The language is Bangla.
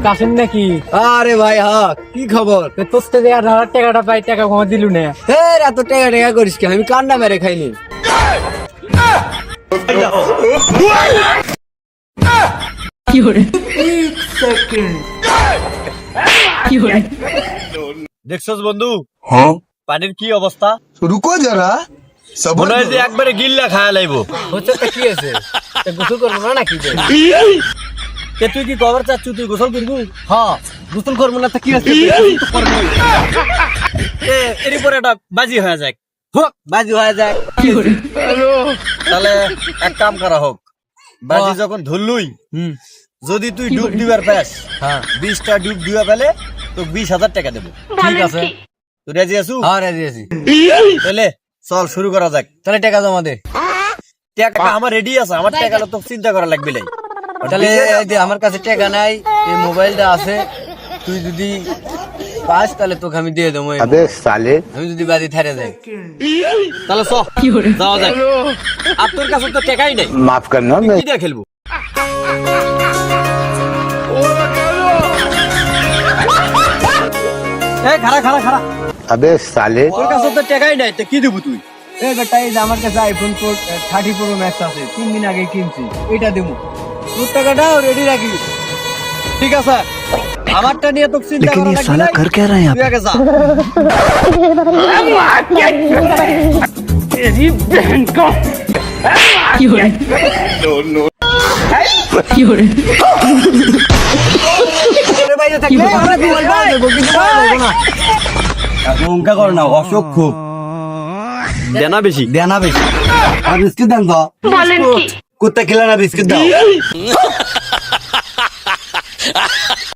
কাশেম নাকি? আরে ভাই হ্যাঁ, কি খবর? তোর থেকে আর টাকাটা পাই, টাকা কমা দিলু না। এত টাকা টাকা করিস কি? আমি কান্না মেরে খাইনি। দেখছস বন্ধু हाँ পানির কি অবস্থা? रुको जरा सबर মনে হয় যে करो। একবারে গিল্লা খায়া লাইবো। হচ্ছে তা কি আছে? তা গোসল করবো না নাকি? তে তুই কি কভার চাচ্ছু, তুই গোসল করবি? হ্যাঁ, গোসল করবো না তা কি আছে? এর পরে একটা বাজি হয়ে যায়। হোক, বাজি হয়ে যায়। তাহলে এক কাম করা হোক, বাজি যখন ধরলুই, যদি তুই ডুব দিবার পাস, হ্যাঁ 20টা ডুব দিবা পেলে তো 20,000 টাকা দেবো। ঠিক আছে। তুই রাজি আছু? হ্যাঁ রাজি আছি। তাহলে চল শুরু করা যাক। তাহলে টাকা জমা দে। টাকা আমার রেডি আছে, আমার টাকা তো চিন্তা করা লাগবে নাই। তাহলে এই যে আমার কাছে টাকা নাই, এই মোবাইলটা আছে, তুই যদি পাস তাহলে তোকে আমি দিয়ে দেবো। अबे साले আমি যদি বাজি থারে যাই তাহলে চ যাওয়া যাক। আর তোর কাছে তো টাকাই নাই, माफ करना তুই मैं কি দিয়ে খেলবো? এই খাড়া খাড়া খাড়া, अबे साले তোর কাছে তো টাকাই নাই, তো কি দেবো তুই? এই বেটা, এই যে আমার কাছে আইফোন 30 প্রো ম্যাক্স আছে, 3 দিন আগে কিনছি, এটা দেবো। তোর টাকাটাও রেডি রাখিস। ঠিক আছে, আমারটা নিয়ে তো চিন্তা করা লাগবে না। कर क्या रहा है তুই আগে যা। তোর বাইরে থাকলে আমরা মোবাইল পাওয়া যাবো, কিন্তু পাওয়া যাবো না। এত অঙ্কা কর না, অসুখ খুব দেনা বেশি। দেনা বেশি। আর বিস্কিট দেন তো। বলেন কি? কুত্তা খেলে না বিস্কিট দাও।